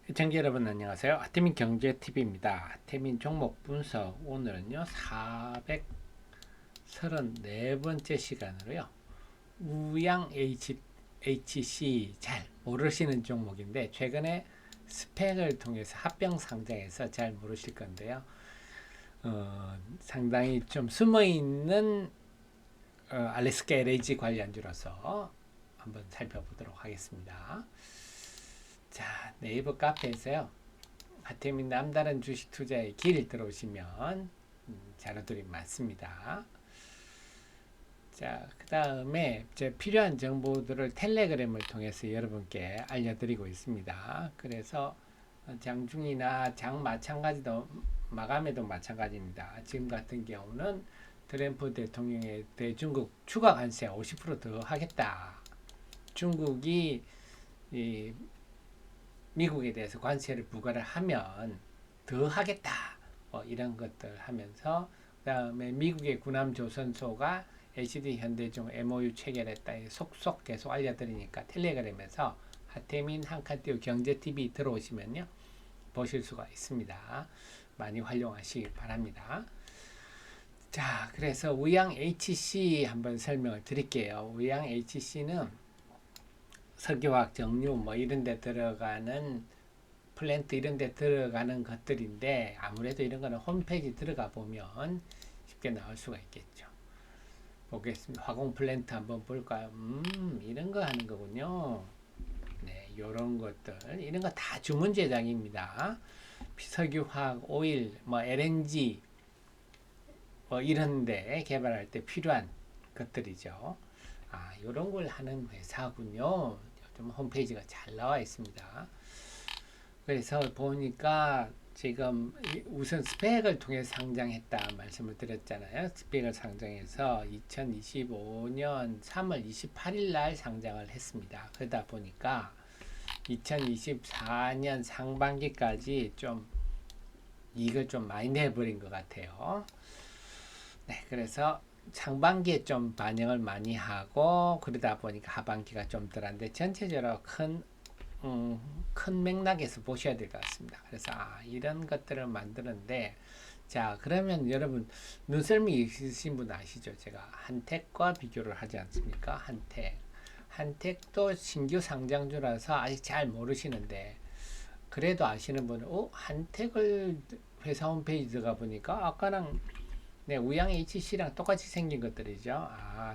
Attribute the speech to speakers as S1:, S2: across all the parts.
S1: 시청자 여러분 안녕하세요. 하태민 경제TV입니다. 하태민 종목 분석 오늘은요 434번째 시간으로요 우양 HC 잘 모르시는 종목인데 최근에 스펙을 통해서 합병 상장해서 잘 모르실 건데요. 상당히 좀 숨어있는 알래스카 LNG 관련주로서 한번 살펴보도록 하겠습니다. 자, 네이버 카페에서요. 하태민 남다른 주식 투자의 길 들어오시면 자료들이 많습니다. 자, 그 다음에 제 필요한 정보들을 텔레그램을 통해서 여러분께 알려드리고 있습니다. 그래서 장중이나 장 마찬가지도 마감에도 마찬가지입니다. 지금 같은 경우는 트럼프 대통령에 대해 중국 추가 관세 50%더 하겠다. 중국이 이 미국에 대해서 관세를 부과를 하면 더 하겠다. 이런 것들 하면서 그 다음에 미국의 군함 조선소가 LCD 현대중 MOU 체결했다. 속속 계속 알려드리니까 텔레그램에서 하태민 한칸띄우 경제TV 들어오시면요. 보실 수가 있습니다. 많이 활용하시기 바랍니다. 자, 그래서 우양 HC 한번 설명을 드릴게요. 우양 HC는 석유화학 정류 뭐 이런 데 들어가는 플랜트 이런 데 들어가는 것들인데 아무래도 이런 거는 홈페이지 들어가 보면 쉽게 나올 수가 있겠죠. 보겠습니다. 화공 플랜트 한번 볼까요? 이런 거 하는 거군요. 네, 요런 것들 이런 거 다 주문 제작입니다. 석유화학 오일 뭐 LNG 뭐 이런 데 개발할 때 필요한 것들이죠. 아, 요런 걸 하는 회사군요. 좀 홈페이지가 잘 나와 있습니다. 그래서 보니까 지금 우선 스펙을 통해 상장했다 말씀을 드렸잖아요. 스펙을 상장해서 2025년 3월 28일 날 상장을 했습니다. 그러다 보니까 2024년 상반기까지 좀 이익을 좀 많이 내버린 것 같아요. 네, 그래서 상반기에 좀 반영을 많이 하고 그러다 보니까 하반기가 좀 덜한데 전체적으로 큰 맥락에서 보셔야 될 것 같습니다. 그래서 이런 것들을 만드는데 자 그러면 여러분 눈썰미 있으신 분 아시죠? 제가 한택과 비교를 하지 않습니까? 한택도 신규 상장주라서 아직 잘 모르시는데 그래도 아시는 분은 한택을 회사 홈페이지 들어가 보니까 아까랑 네, 우양 HC랑 똑같이 생긴 것들이죠.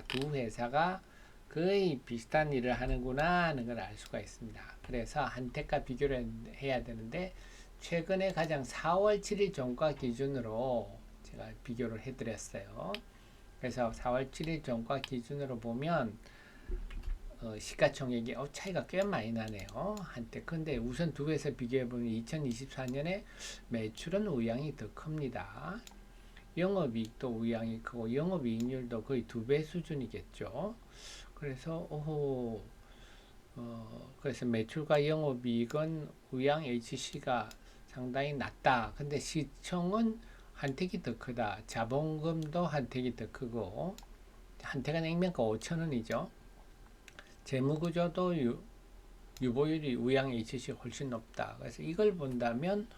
S1: 두 회사가 거의 비슷한 일을 하는구나 하는 걸 알 수가 있습니다. 그래서 한택과 비교를 해야 되는데 최근에 가장 4월 7일 종가 기준으로 제가 비교를 해드렸어요. 그래서 4월 7일 종가 기준으로 보면 시가총액이 차이가 꽤 많이 나네요. 한때 근데 우선 두 회사 비교해보면 2024년에 매출은 우양이 더 큽니다. 영업이익도 우양이 크고 영업이익률도 거의 2배 수준이겠죠. 그래서 그래서 매출과 영업이익은 우양 HC가 상당히 낮다. 근데 시총은 한택이 더 크다. 자본금도 한택이 더 크고 한택은 액면가 5천원이죠. 재무구조도 유보율이 우양 HC 훨씬 높다. 그래서 이걸 본다면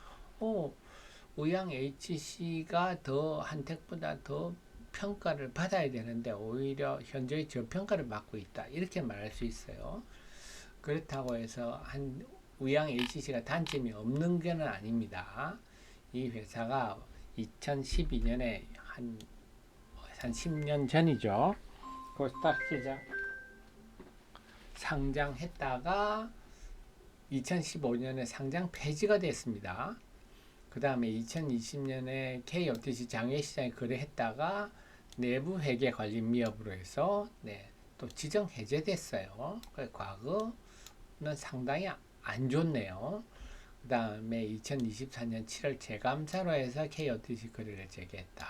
S1: 우양 HC가 더 한택보다 더 평가를 받아야 되는데 오히려 현저히 저평가를 받고 있다. 이렇게 말할 수 있어요. 그렇다고 해서 우양 HC가 단점이 없는 건 아닙니다. 이 회사가 2012년에 한 10년 전이죠. 코스닥 시장 상장했다가 2015년에 상장 폐지가 됐습니다. 그 다음에 2020년에 KOTC 장외시장에 거래했다가 내부 회계 관리 미흡으로 해서 또 지정 해제됐어요. 과거는 상당히 안 좋네요. 그 다음에 2024년 7월 재감사로 해서 KOTC 거래를 재개했다.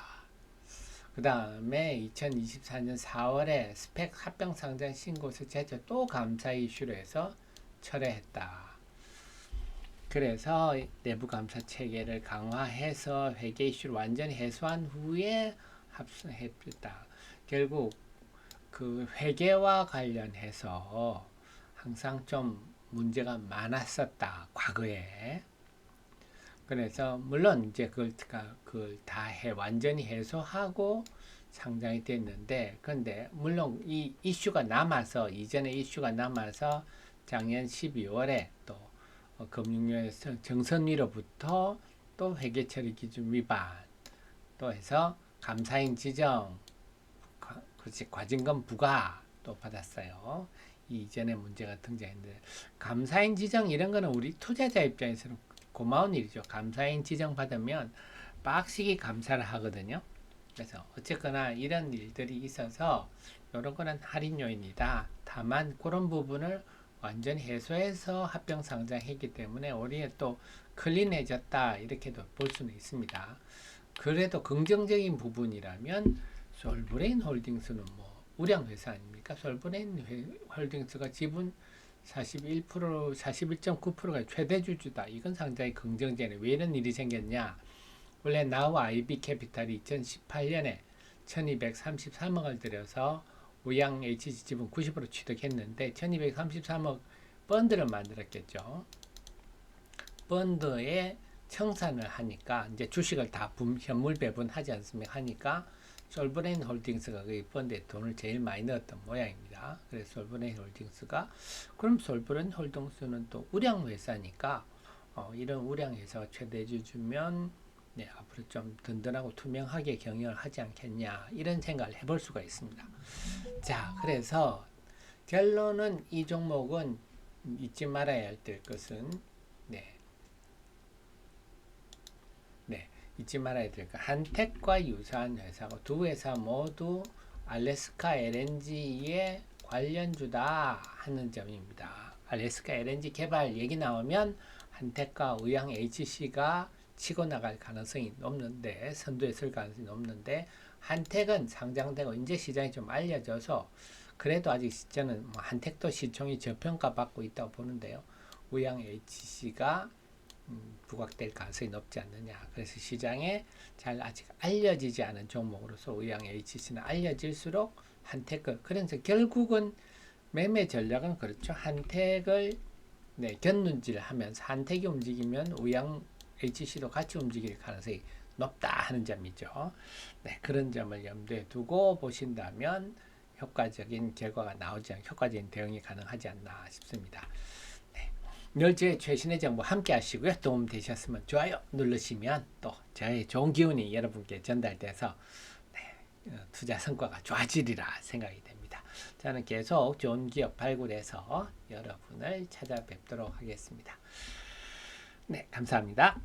S1: 그 다음에 2024년 4월에 스펙 합병 상장 신고서 제조 또 감사 이슈로 해서 철회했다. 그래서 내부 감사 체계를 강화해서 회계 이슈를 완전히 해소한 후에 합성했다. 결국 그 회계와 관련해서 항상 좀 문제가 많았었다 과거에. 그래서 물론 이제 그걸 다 완전히 해소하고 상장이 됐는데, 근데 물론 이 이슈가 남아서, 이전에 이슈가 남아서 작년 12월에 또 금융위원 정선위로부터 또 회계처리 기준 위반 또 해서 감사인 지정, 과징금 부과 또 받았어요. 이전에 문제가 등장했는데, 감사인 지정 이런 거는 우리 투자자 입장에서는 고마운 일이죠. 감사인 지정 받으면 빡시게 감사를 하거든요. 그래서 어쨌거나 이런 일들이 있어서 이런 거는 할인 요인이다. 다만 그런 부분을 완전히 해소해서 합병 상장했기 때문에 우리의 또 클린해졌다 이렇게도 볼 수는 있습니다. 그래도 긍정적인 부분이라면 솔브레인 홀딩스는 뭐 우량회사 아닙니까? 솔브레인 홀딩스가 지분 41%, 41.9%가 최대 주주다. 이건 상당히 긍정적이네. 왜 이런 일이 생겼냐? 원래 나우 IB 캐피탈이 2018년에 1233억을 들여서 우양 HG 지분 90% 취득했는데 1233억 펀드를 만들었겠죠. 펀드에 청산을 하니까 이제 주식을 다 현물 배분하지 않습니까? 하니까 솔브레인 홀딩스가 그 펀드에 돈을 제일 많이 넣었던 모양입니다. 그래서 솔브레인 홀딩스가, 그럼 솔브레인 홀딩스는 또 우량 회사니까 이런 우량 회사가 최대주 주면 네, 앞으로 좀 든든하고 투명하게 경영을 하지 않겠냐 이런 생각을 해볼 수가 있습니다. 자, 그래서 결론은 이 종목은 잊지 말아야 될 것은 잊지 말아야 될 것, 한택과 유사한 회사고 두 회사 모두 알래스카 LNG의 관련주다 하는 점입니다. 알래스카 LNG 개발 얘기 나오면 한택과 의양 HC가 치고 나갈 가능성이 높는데, 선두에 설 가능성이 높는데, 한택은 상장되고 이제 시장이 좀 알려져서 그래도 아직 저는 한택도 시총이 저평가 받고 있다고 보는데요. 의양 HC가 부각될 가능성이 높지 않느냐. 그래서 시장에 잘 아직 알려지지 않은 종목으로서 의양 HC는 알려질수록 한택을, 그래서 결국은 매매 전략은 그렇죠. 한택을 견눈질 하면서 한택이 움직이면 의양 HC도 같이 움직일 가능성이 높다 하는 점이죠. 그런 점을 염두에 두고 보신다면 효과적인 결과가 나오지 않고 효과적인 대응이 가능하지 않나 싶습니다. 늘 제 최신의 정보 함께 하시고요. 도움 되셨으면 좋아요 누르시면 또 저의 좋은 기운이 여러분께 전달돼서 투자 성과가 좋아지리라 생각이 됩니다. 저는 계속 좋은 기업 발굴해서 여러분을 찾아뵙도록 하겠습니다. 네, 감사합니다.